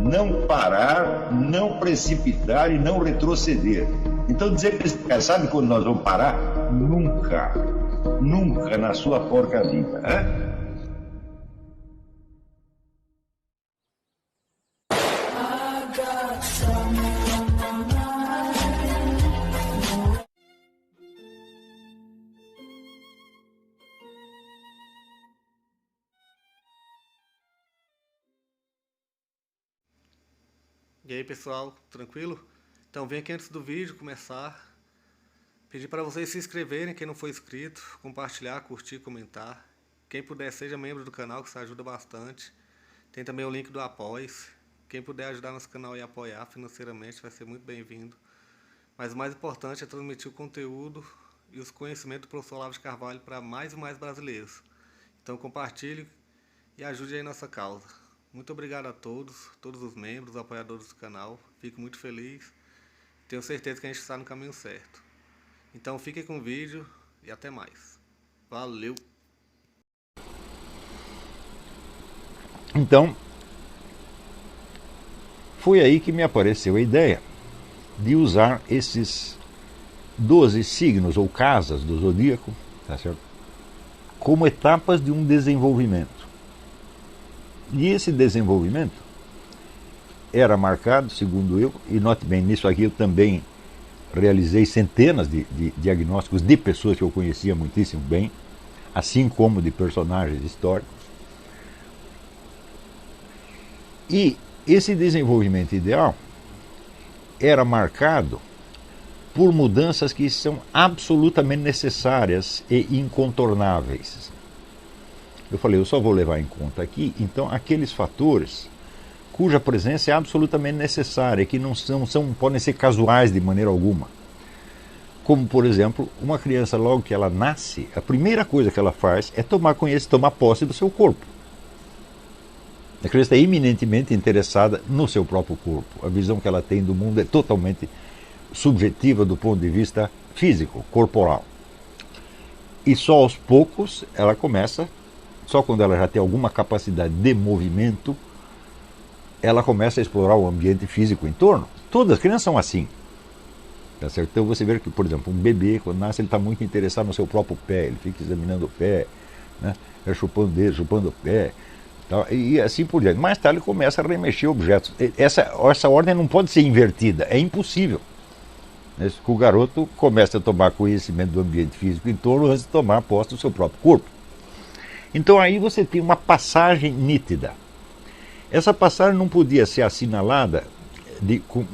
não parar, não precipitar e não retroceder. Então dizer para esse cara, sabe quando nós vamos parar? Nunca. Nunca na sua porca vida. Né? E aí pessoal, tranquilo? Então vem aqui antes do vídeo começar, pedir para vocês se inscreverem, quem não for inscrito, compartilhar, curtir, comentar. Quem puder seja membro do canal, que isso ajuda bastante. Tem também o link do Apoia-se. Quem puder ajudar nosso canal e apoiar financeiramente vai ser muito bem-vindo. Mas o mais importante é transmitir o conteúdo e os conhecimentos do professor Olavo de Carvalho para mais e mais brasileiros. Então compartilhe e ajude aí nossa causa. Muito obrigado a todos os membros, apoiadores do canal. Fico muito feliz. Tenho certeza que a gente está no caminho certo. Então fiquem com o vídeo e até mais. Valeu! Então, foi aí que me apareceu a ideia de usar esses 12 signos ou casas do zodíaco, tá certo? Como etapas de um desenvolvimento. E esse desenvolvimento era marcado, segundo eu, e note bem, nisso aqui eu também realizei centenas de diagnósticos de pessoas que eu conhecia muitíssimo bem, assim como de personagens históricos. E esse desenvolvimento ideal era marcado por mudanças que são absolutamente necessárias e incontornáveis. Eu falei, eu só vou levar em conta aqui, então, aqueles fatores cuja presença é absolutamente necessária, que não podem ser casuais de maneira alguma. Como, por exemplo, uma criança, logo que ela nasce, a primeira coisa que ela faz é tomar posse do seu corpo. A criança é eminentemente interessada no seu próprio corpo. A visão que ela tem do mundo é totalmente subjetiva do ponto de vista físico, corporal. E só aos poucos ela começa, só quando ela já tem alguma capacidade de movimento, ela começa a explorar o ambiente físico em torno. Todas as crianças são assim. Tá certo? Então você vê que, por exemplo, um bebê, quando nasce, ele está muito interessado no seu próprio pé, ele fica examinando o pé, né? Chupando o dedo, chupando o pé, tal, e assim por diante. Mais tarde ele começa a remexer objetos. Essa ordem não pode ser invertida, é impossível. O garoto começa a tomar conhecimento do ambiente físico em torno antes de tomar posse do seu próprio corpo. Então aí você tem uma passagem nítida. Essa passagem não podia ser assinalada com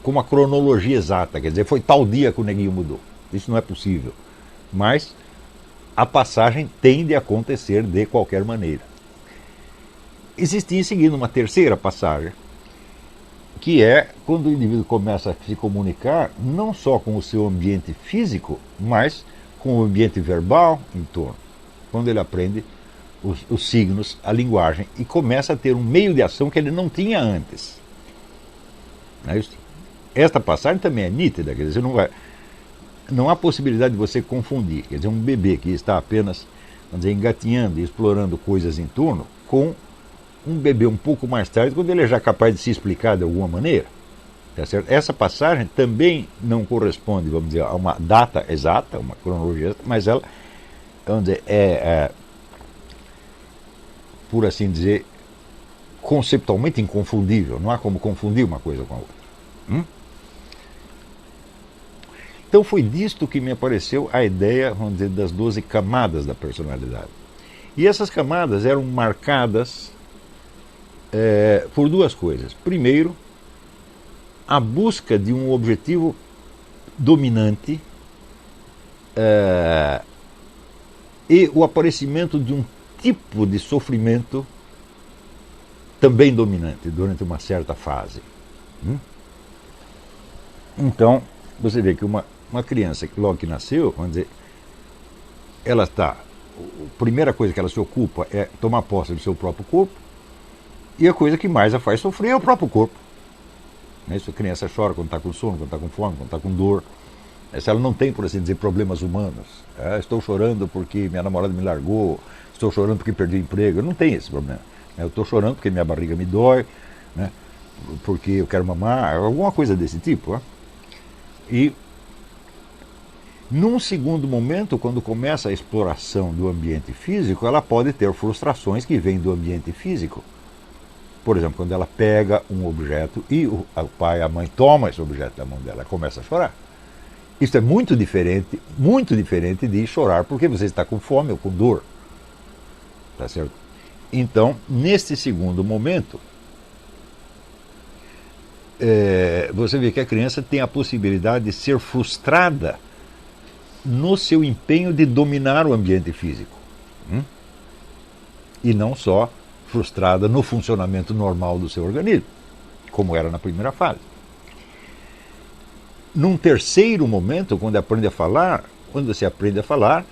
uma cronologia exata, quer dizer, foi tal dia que o neguinho mudou. Isso não é possível. Mas a passagem tem de acontecer de qualquer maneira. Existe em seguida uma terceira passagem, que é quando o indivíduo começa a se comunicar não só com o seu ambiente físico, mas com o ambiente verbal em torno. Quando ele aprende os signos, a linguagem, e começa a ter um meio de ação que ele não tinha antes. Não é isso? Esta passagem também é nítida, quer dizer, não há possibilidade de você confundir. Quer dizer, um bebê que está apenas, vamos dizer, engatinhando e explorando coisas em torno, com um bebê um pouco mais tarde, quando ele é já capaz de se explicar de alguma maneira. Tá certo? Essa passagem também não corresponde, vamos dizer, a uma data exata, uma cronologia exata, mas ela, vamos dizer, por assim dizer, conceptualmente inconfundível. Não há como confundir uma coisa com a outra. Então foi disto que me apareceu a ideia, vamos dizer, das 12 camadas da personalidade. E essas camadas eram marcadas por duas coisas. Primeiro, a busca de um objetivo dominante e o aparecimento de um tipo de sofrimento também dominante durante uma certa fase. Então, você vê que uma criança que logo que nasceu, vamos dizer, ela está, a primeira coisa que ela se ocupa é tomar posse do seu próprio corpo, e a coisa que mais a faz sofrer é o próprio corpo. A criança chora quando está com sono, quando está com fome, quando está com dor. Se ela não tem, por assim dizer, problemas humanos, estou chorando porque minha namorada me largou, estou chorando porque perdi o emprego, eu não tenho esse problema. Eu estou chorando porque minha barriga me dói, né? porque eu quero mamar, alguma coisa desse tipo. E num segundo momento, quando começa a exploração do ambiente físico, ela pode ter frustrações que vêm do ambiente físico. Por exemplo, quando ela pega um objeto e o pai e a mãe tomam esse objeto da mão dela e começa a chorar. Isso é muito diferente de chorar porque você está com fome ou com dor. Tá certo? Então, neste segundo momento, você vê que a criança tem a possibilidade de ser frustrada no seu empenho de dominar o ambiente físico. E não só frustrada no funcionamento normal do seu organismo, como era na primeira fase. Num terceiro momento, quando você aprende a falar,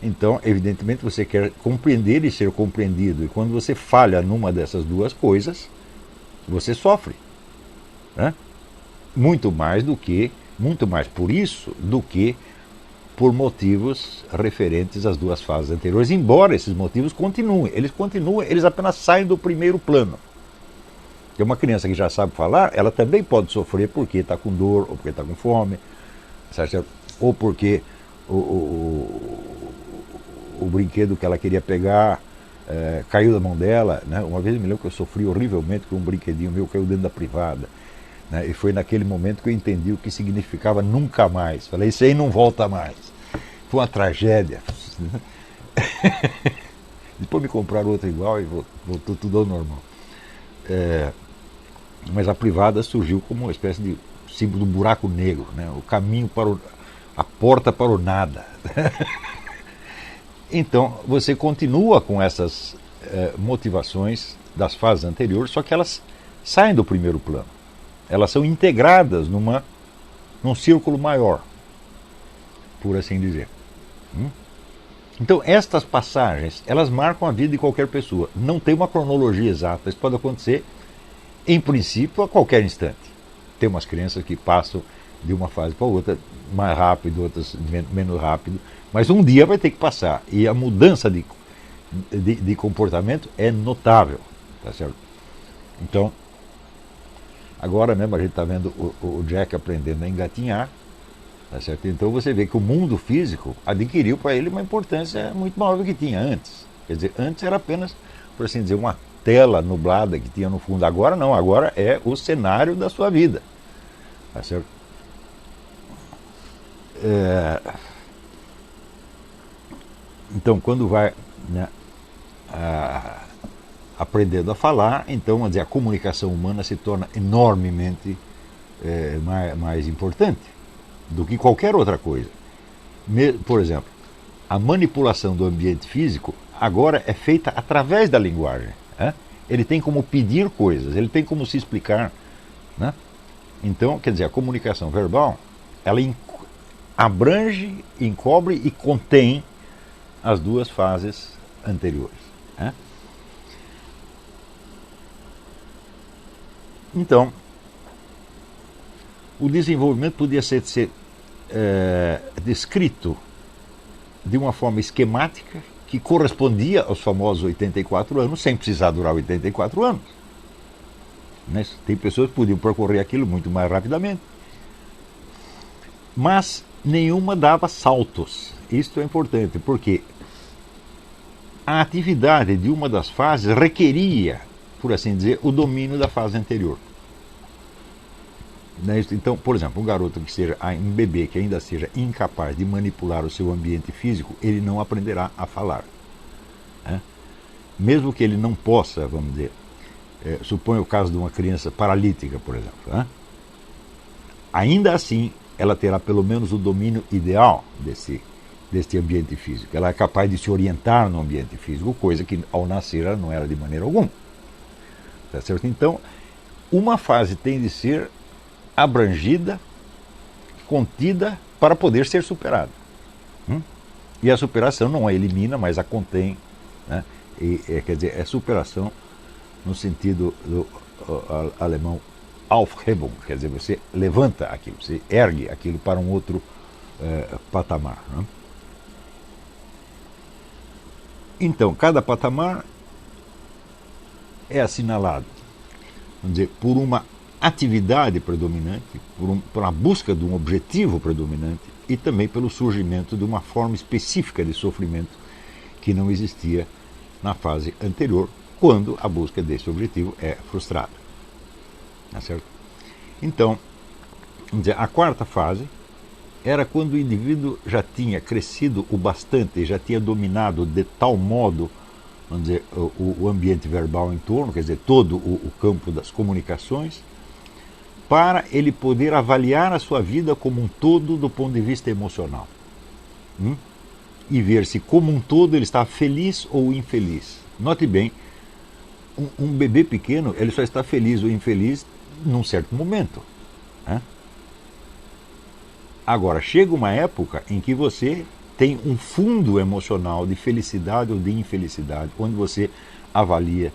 então, evidentemente, você quer compreender e ser compreendido. E quando você falha numa dessas duas coisas, você sofre. Né? Muito mais por isso do que por motivos referentes às duas fases anteriores, embora esses motivos continuem, eles apenas saem do primeiro plano. Porque uma criança que já sabe falar, ela também pode sofrer porque está com dor, ou porque está com fome, certo? Ou porque o brinquedo que ela queria pegar caiu da mão dela. Né? Uma vez eu me lembro que eu sofri horrivelmente com um brinquedinho meu que caiu dentro da privada. Né? E foi naquele momento que eu entendi o que significava nunca mais. Falei, isso aí não volta mais. Foi uma tragédia. Depois me compraram outro igual e voltou tudo ao normal. Mas a privada surgiu como uma espécie de símbolo do buraco negro, né? O caminho a porta para o nada. Então, você continua com essas motivações das fases anteriores, só que elas saem do primeiro plano. Elas são integradas num círculo maior, por assim dizer. Então, estas passagens, elas marcam a vida de qualquer pessoa. Não tem uma cronologia exata. Isso pode acontecer, em princípio, a qualquer instante. Tem umas crianças que passam de uma fase para outra mais rápido, outras menos rápido, mas um dia vai ter que passar. E a mudança de comportamento é notável. Tá certo? Então, agora mesmo a gente está vendo o Jack aprendendo a engatinhar. Tá certo? Então você vê que o mundo físico adquiriu para ele uma importância muito maior do que tinha antes. Quer dizer, antes era apenas, por assim dizer, uma tela nublada que tinha no fundo. Agora não, agora é o cenário da sua vida. Tá certo? Então, quando vai, né, aprendendo a falar, então, vamos dizer, a comunicação humana se torna enormemente mais importante do que qualquer outra coisa. Por exemplo, a manipulação do ambiente físico agora é feita através da linguagem. Né? Ele tem como pedir coisas, ele tem como se explicar. Né? Então, quer dizer, a comunicação verbal, ela abrange, encobre e contém as duas fases anteriores. Né? Então, o desenvolvimento podia ser descrito de uma forma esquemática que correspondia aos famosos 84 anos, sem precisar durar 84 anos. Né? Tem pessoas que podiam percorrer aquilo muito mais rapidamente. Mas nenhuma dava saltos. Isto é importante, porque a atividade de uma das fases requeria, por assim dizer, o domínio da fase anterior. Então, por exemplo, um garoto que seja um bebê que ainda seja incapaz de manipular o seu ambiente físico, ele não aprenderá a falar. Né? Mesmo que ele não possa, vamos dizer, suponha o caso de uma criança paralítica, por exemplo. Né? Ainda assim, ela terá pelo menos o domínio ideal deste ambiente físico. Ela é capaz de se orientar no ambiente físico, coisa que ao nascer ela não era de maneira alguma. Tá certo? Então, uma fase tem de ser abrangida, contida, para poder ser superada. E a superação não a elimina, mas a contém. Né? Quer dizer, é superação no sentido do alemão Aufhebung, quer dizer, você levanta aquilo, você ergue aquilo para um outro patamar. Né? Então, cada patamar é assinalado, vamos dizer, por uma atividade predominante, por uma busca de um objetivo predominante e também pelo surgimento de uma forma específica de sofrimento que não existia na fase anterior, quando a busca desse objetivo é frustrada. Tá certo? Então, vamos dizer, a quarta fase era quando o indivíduo já tinha crescido o bastante, já tinha dominado de tal modo, vamos dizer, o ambiente verbal em torno, quer dizer, todo o campo das comunicações, para ele poder avaliar a sua vida como um todo do ponto de vista emocional. E ver se como um todo ele está feliz ou infeliz. Note bem, um bebê pequeno ele só está feliz ou infeliz num certo momento. Né? Agora, chega uma época em que você tem um fundo emocional de felicidade ou de infelicidade, onde você avalia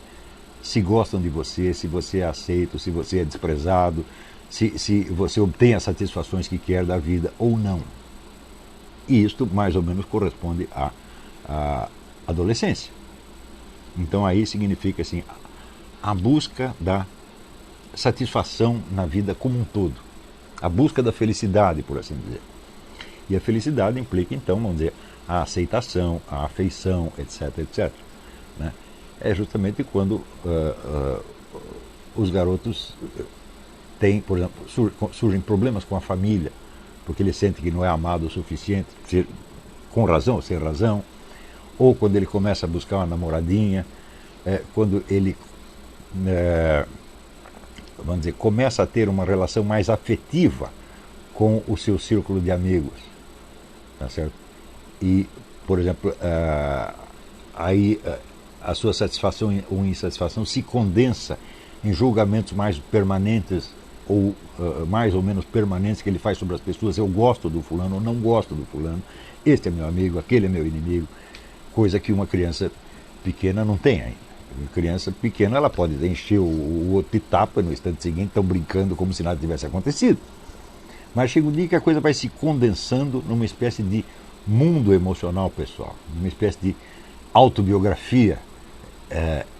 se gostam de você, se você é aceito, se você é desprezado, se você obtém as satisfações que quer da vida ou não. E isto mais ou menos corresponde à adolescência. Então aí significa assim, a busca da satisfação na vida como um todo. A busca da felicidade, por assim dizer. E a felicidade implica, então, vamos dizer, a aceitação, a afeição, etc, etc. Né? É justamente quando os garotos têm, por exemplo, surgem problemas com a família, porque ele sente que não é amado o suficiente, com razão ou sem razão, ou quando ele começa a buscar uma namoradinha, quando ele vamos dizer, começa a ter uma relação mais afetiva com o seu círculo de amigos, tá certo? E, por exemplo, aí a sua satisfação ou insatisfação se condensa em julgamentos mais permanentes ou mais ou menos permanentes que ele faz sobre as pessoas. Eu gosto do fulano ou não gosto do fulano, este é meu amigo, aquele é meu inimigo, coisa que uma criança pequena não tem ainda. Uma criança pequena ela pode encher o outro de tapa no instante seguinte, estão brincando como se nada tivesse acontecido. Mas chega um dia que a coisa vai se condensando numa espécie de mundo emocional pessoal, numa espécie de autobiografia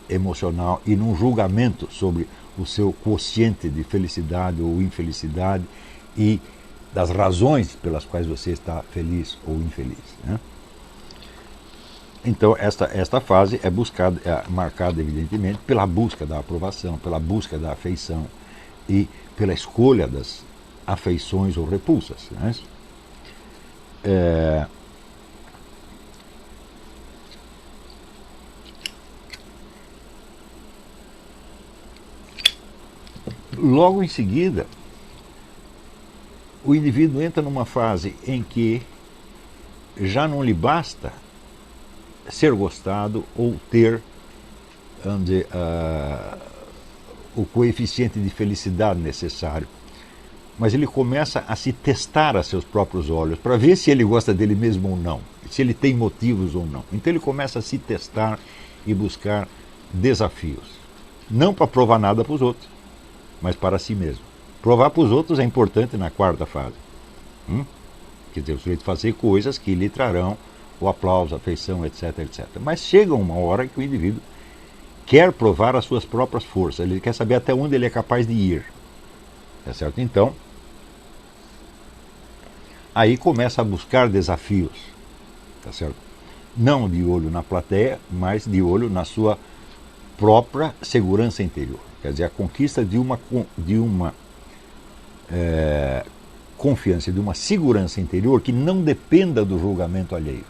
emocional e num julgamento sobre o seu quociente de felicidade ou infelicidade e das razões pelas quais você está feliz ou infeliz. Né? Então, esta fase é marcada, evidentemente, pela busca da aprovação, pela busca da afeição e pela escolha das afeições ou repulsas. Né? Logo em seguida, o indivíduo entra numa fase em que já não lhe basta ser gostado ou ter, vamos dizer, o coeficiente de felicidade necessário. Mas ele começa a se testar a seus próprios olhos, para ver se ele gosta dele mesmo ou não, se ele tem motivos ou não. Então ele começa a se testar e buscar desafios. Não para provar nada para os outros, mas para si mesmo. Provar para os outros é importante na quarta fase. Quer dizer, o sujeito fazer coisas que lhe trarão o aplauso, a afeição, etc, etc. Mas chega uma hora que o indivíduo quer provar as suas próprias forças, ele quer saber até onde ele é capaz de ir. Tá certo? Então, aí começa a buscar desafios. Tá certo? Não de olho na plateia, mas de olho na sua própria segurança interior. Quer dizer, a conquista de uma confiança, de uma segurança interior que não dependa do julgamento alheio.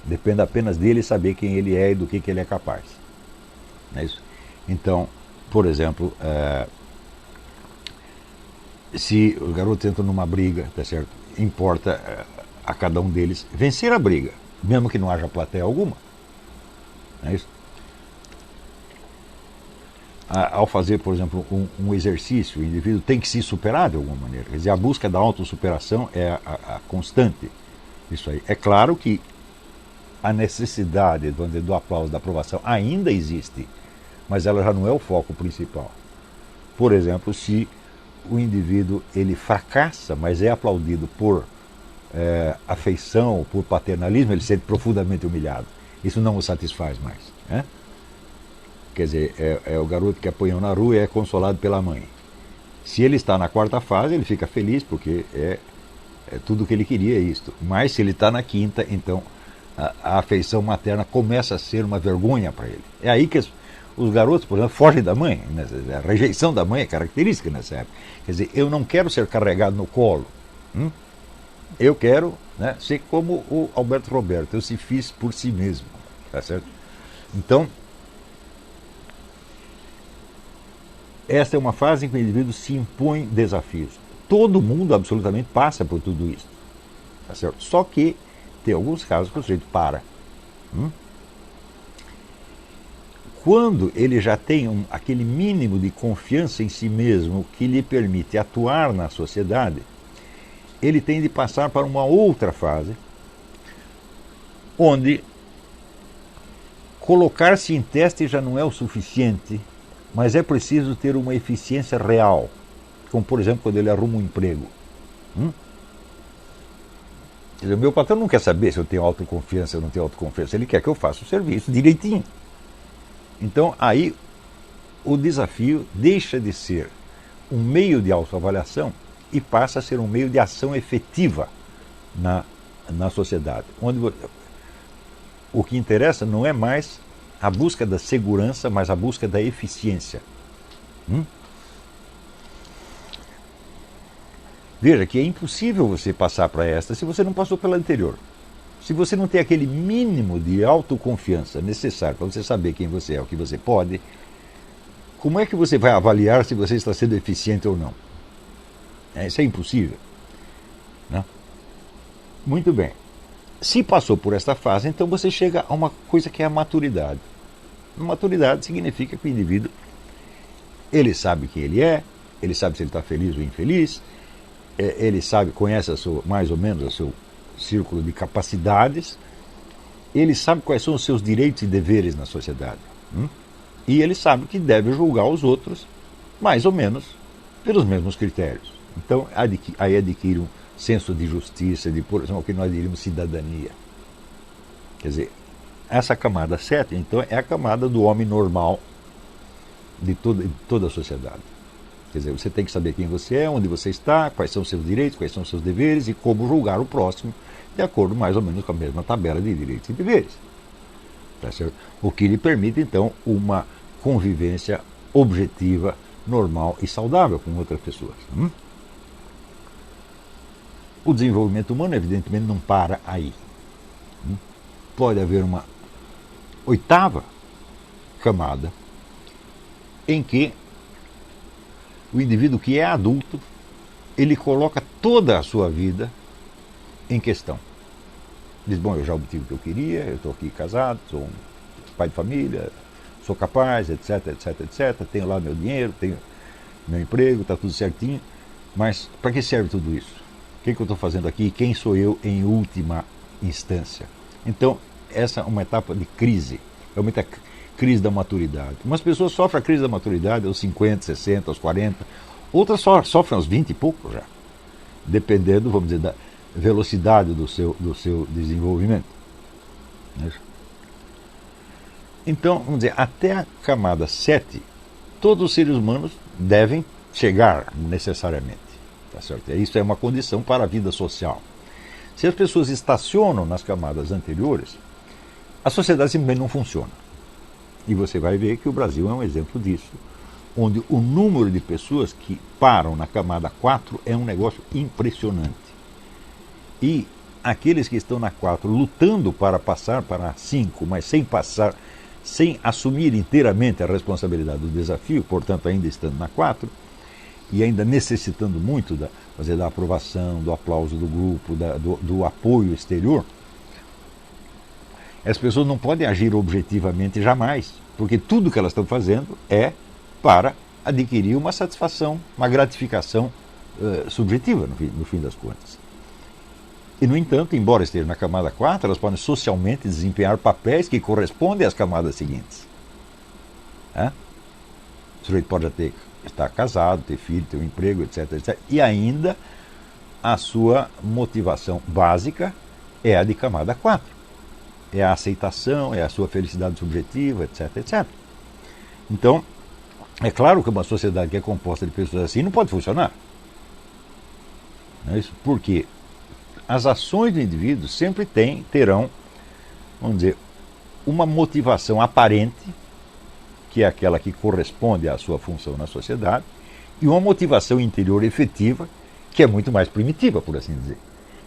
Depende apenas dele saber quem ele é e do que ele é capaz. Não é isso? Então, por exemplo, se os garotos entram numa briga, tá certo? Importa a cada um deles vencer a briga, mesmo que não haja plateia alguma. Não é isso? Ao fazer, por exemplo, um exercício, o indivíduo tem que se superar de alguma maneira. Quer dizer, a busca da autossuperação é a constante. Isso aí. É claro que a necessidade, vamos dizer, do aplauso, da aprovação ainda existe, mas ela já não é o foco principal. Por exemplo, se o indivíduo ele fracassa, mas é aplaudido por afeição, por paternalismo, ele se sente profundamente humilhado. Isso não o satisfaz mais. Né? Quer dizer, é o garoto que apanhou na rua e é consolado pela mãe. Se ele está na quarta fase, ele fica feliz porque é tudo o que ele queria, é isto. Mas se ele está na quinta, então a afeição materna começa a ser uma vergonha para ele. É aí que os garotos, por exemplo, fogem da mãe. Né? A rejeição da mãe é característica nessa época. Quer dizer, eu não quero ser carregado no colo. Eu quero, né, ser como o Alberto Roberto, eu se fiz por si mesmo. Tá certo? Então, esta é uma fase em que o indivíduo se impõe desafios. Todo mundo absolutamente passa por tudo isso. Tá certo? Só que tem alguns casos que o sujeito para. Quando ele já tem aquele mínimo de confiança em si mesmo que lhe permite atuar na sociedade, ele tem de passar para uma outra fase, onde colocar-se em teste já não é o suficiente, mas é preciso ter uma eficiência real, como por exemplo quando ele arruma um emprego. Quer dizer, o meu patrão não quer saber se eu tenho autoconfiança ou não tenho autoconfiança, ele quer que eu faça o serviço direitinho. Então aí o desafio deixa de ser um meio de autoavaliação e passa a ser um meio de ação efetiva na sociedade, onde o que interessa não é mais a busca da segurança, mas a busca da eficiência. Veja que é impossível você passar para esta se você não passou pela anterior. Se você não tem aquele mínimo de autoconfiança necessário para você saber quem você é, o que você pode, como é que você vai avaliar se você está sendo eficiente ou não? Isso é impossível. Né? Muito bem. Se passou por esta fase, então você chega a uma coisa que é a maturidade. A maturidade significa que o indivíduo, ele sabe quem ele é, ele sabe se ele está feliz ou infeliz, ele sabe, conhece mais ou menos o seu círculo de capacidades, ele sabe quais são os seus direitos e deveres na sociedade. E ele sabe que deve julgar os outros, mais ou menos, pelos mesmos critérios. Então, aí adquire um senso de justiça, de, por exemplo, o que nós diríamos cidadania. Quer dizer, essa camada 7, então, é a camada do homem normal de toda a sociedade. Quer dizer, você tem que saber quem você é, onde você está, quais são os seus direitos, quais são os seus deveres e como julgar o próximo de acordo mais ou menos com a mesma tabela de direitos e deveres. Tá certo? O que lhe permite, então, uma convivência objetiva, normal e saudável com outras pessoas. O desenvolvimento humano, evidentemente, não para aí. Pode haver uma oitava camada em que o indivíduo que é adulto, ele coloca toda a sua vida em questão. Diz, bom, eu já obtive o que eu queria, eu estou aqui casado, sou um pai de família, sou capaz, etc, etc, etc, tenho lá meu dinheiro, tenho meu emprego, está tudo certinho, mas para que serve tudo isso? O que eu estou fazendo aqui? Quem sou eu em última instância? Então, essa é uma etapa de crise, é uma crise da maturidade. Umas pessoas sofrem a crise da maturidade aos 50, 60, aos 40, outras sofrem aos 20 e pouco já, dependendo, vamos dizer, da velocidade do seu desenvolvimento. Então, vamos dizer, até a camada 7, todos os seres humanos devem chegar necessariamente. Tá certo? Isso é uma condição para a vida social. Se as pessoas estacionam nas camadas anteriores, a sociedade simplesmente não funciona. E você vai ver que o Brasil é um exemplo disso, onde o número de pessoas que param na camada 4 é um negócio impressionante. E aqueles que estão na 4 lutando para passar para a 5, mas sem assumir inteiramente a responsabilidade do desafio, portanto ainda estando na 4, e ainda necessitando muito da aprovação, do aplauso do grupo, do apoio exterior, as pessoas não podem agir objetivamente jamais, porque tudo que elas estão fazendo é para adquirir uma satisfação, uma gratificação subjetiva, no fim das contas. E, no entanto, embora estejam na camada 4, elas podem socialmente desempenhar papéis que correspondem às camadas seguintes. O sujeito pode estar casado, ter filho, ter um emprego, etc, etc. E ainda a sua motivação básica é a de camada 4. É a aceitação, é a sua felicidade subjetiva, etc, etc. Então, É claro que uma sociedade que é composta de pessoas assim não pode funcionar. Não é isso? Porque as ações do indivíduo sempre terão, vamos dizer, uma motivação aparente, que é aquela que corresponde à sua função na sociedade, e uma motivação interior efetiva, que é muito mais primitiva, por assim dizer.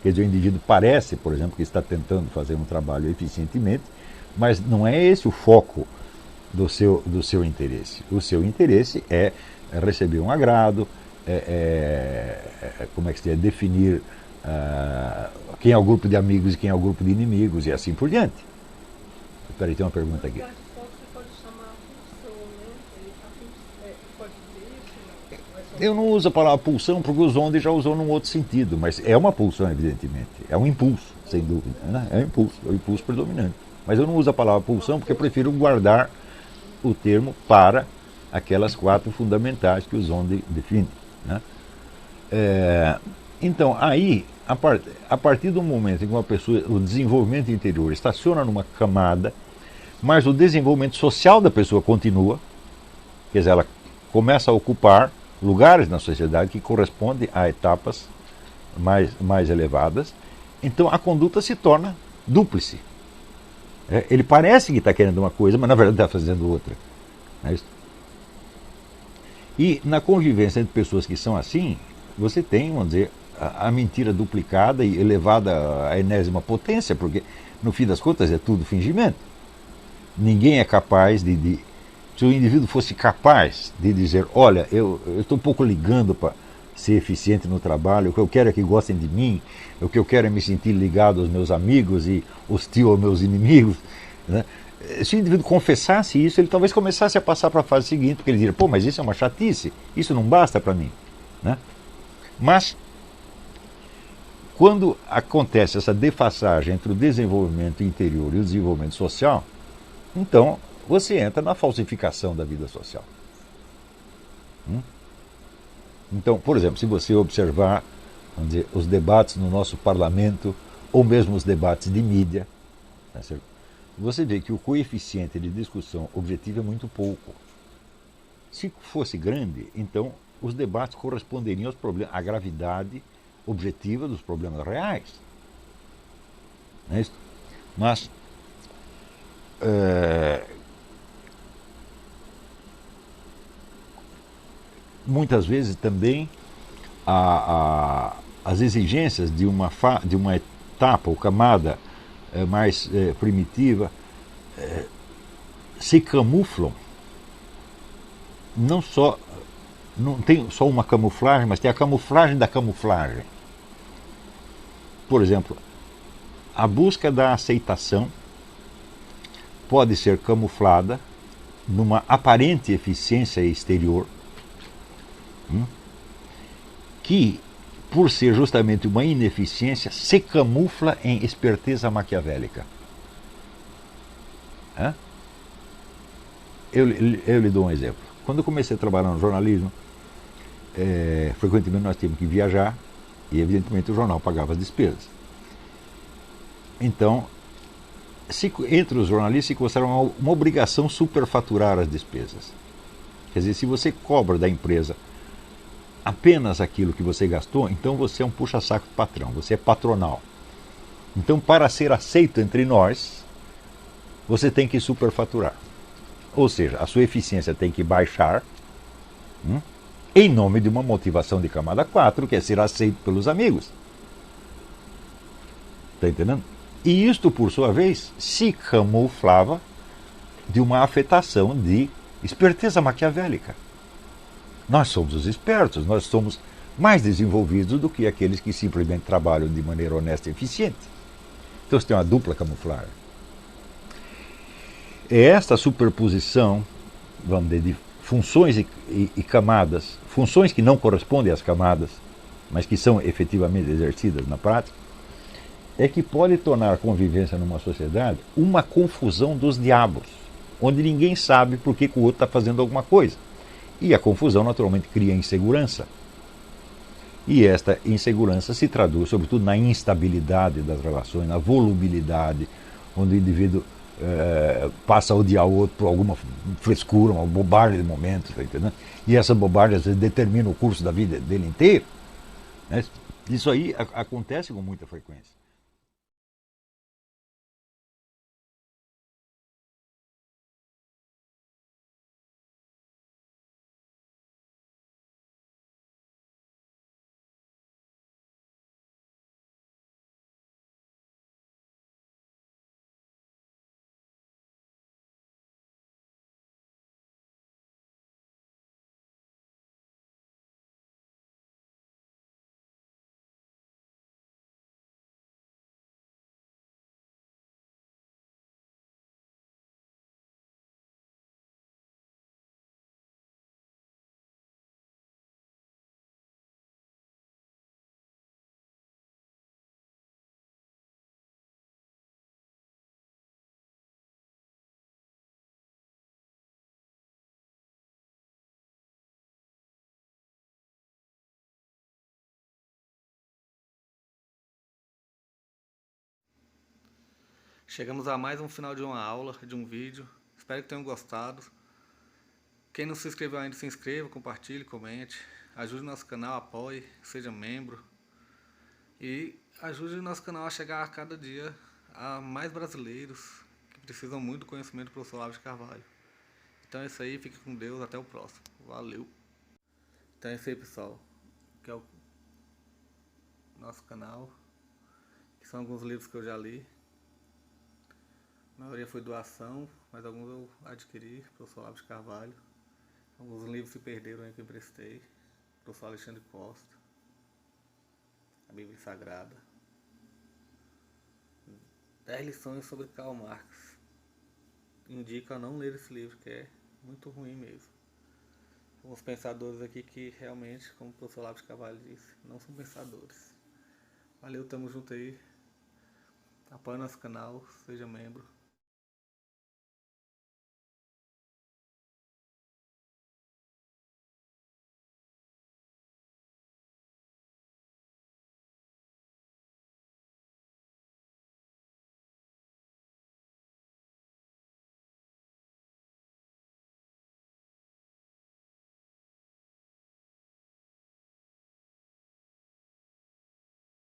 Quer dizer, o indivíduo parece, por exemplo, que está tentando fazer um trabalho eficientemente, mas não é esse o foco do seu interesse. O seu interesse é receber um agrado, como é que se diz, definir quem é o grupo de amigos e quem é o grupo de inimigos, e assim por diante. Espera aí, tem uma pergunta aqui. Eu não uso a palavra pulsão porque o Zonde já usou num outro sentido, mas é uma pulsão, evidentemente. É um impulso, sem dúvida. Né? É o impulso predominante. Mas eu não uso a palavra pulsão porque eu prefiro guardar o termo para aquelas 4 fundamentais que o Zonde define. Né? Então, aí, a partir do momento em que uma pessoa, o desenvolvimento interior estaciona numa camada, mas o desenvolvimento social da pessoa continua, quer dizer, ela começa a ocupar lugares na sociedade que correspondem a etapas mais elevadas, então a conduta se torna dúplice. Ele parece que está querendo uma coisa, mas na verdade está fazendo outra. É isso? E na convivência entre pessoas que são assim, você tem, vamos dizer, a mentira duplicada e elevada à enésima potência, porque no fim das contas é tudo fingimento. Ninguém é capaz de se o indivíduo fosse capaz de dizer, olha, eu estou um pouco ligando para ser eficiente no trabalho, o que eu quero é que gostem de mim, o que eu quero é me sentir ligado aos meus amigos e hostil aos meus inimigos, né? Se o indivíduo confessasse isso, ele talvez começasse a passar para a fase seguinte, porque ele diria, pô, mas isso é uma chatice, isso não basta para mim. Né? Mas, quando acontece essa defasagem entre o desenvolvimento interior e o desenvolvimento social, então você entra na falsificação da vida social. Então, por exemplo, se você observar, vamos dizer, os debates no nosso parlamento, ou mesmo os debates de mídia, tá certo? Você vê que o coeficiente de discussão objetiva é muito pouco. Se fosse grande, então os debates corresponderiam aos problemas, à gravidade objetiva dos problemas reais. Não é isso? Mas muitas vezes também as exigências de uma etapa ou camada mais primitiva se camuflam, não tem só uma camuflagem, mas tem a camuflagem da camuflagem. Por exemplo, a busca da aceitação pode ser camuflada numa aparente eficiência exterior, que, por ser justamente uma ineficiência, se camufla em esperteza maquiavélica. Eu lhe dou um exemplo. Quando eu comecei a trabalhar no jornalismo, frequentemente nós tínhamos que viajar e, evidentemente, o jornal pagava as despesas. Então, entre os jornalistas se considera uma obrigação superfaturar as despesas. Quer dizer, se você cobra da empresa apenas aquilo que você gastou, então você é um puxa-saco de patrão, você é patronal. Então, para ser aceito entre nós, você tem que superfaturar. Ou seja, a sua eficiência tem que baixar, em nome de uma motivação de camada 4, que é ser aceito pelos amigos. Está entendendo? E isto, por sua vez, se camuflava de uma afetação de esperteza maquiavélica. Nós somos os espertos, nós somos mais desenvolvidos do que aqueles que simplesmente trabalham de maneira honesta e eficiente. Então você tem uma dupla camuflagem. É esta superposição, vamos dizer, de funções e camadas, funções que não correspondem às camadas, mas que são efetivamente exercidas na prática, é que pode tornar a convivência numa sociedade uma confusão dos diabos, onde ninguém sabe por que o outro está fazendo alguma coisa. E a confusão naturalmente cria insegurança. E esta insegurança se traduz sobretudo na instabilidade das relações, na volubilidade, onde o indivíduo passa a odiar o outro por alguma frescura, uma bobagem de momento, tá entendendo? E essa bobagem às vezes determina o curso da vida dele inteiro, né? Isso aí acontece com muita frequência. Chegamos a mais um final de uma aula, de um vídeo. Espero que tenham gostado. Quem não se inscreveu ainda, se inscreva, compartilhe, comente. Ajude o nosso canal, apoie, seja membro. E ajude o nosso canal a chegar a cada dia a mais brasileiros que precisam muito do conhecimento do professor Olavo de Carvalho. Então é isso aí, fique com Deus, até o próximo. Valeu! Então é isso aí, pessoal. Que é o nosso canal. Que são alguns livros que eu já li. A maioria foi doação, mas alguns eu adquiri, professor Olavo de Carvalho. Alguns livros se perderam aí que eu emprestei, professor Alexandre Costa, a Bíblia Sagrada. 10 lições sobre Karl Marx. Indico a não ler esse livro, que é muito ruim mesmo. Alguns pensadores aqui que realmente, como o professor Olavo de Carvalho disse, não são pensadores. Valeu, tamo junto aí. Apoie nosso canal, seja membro.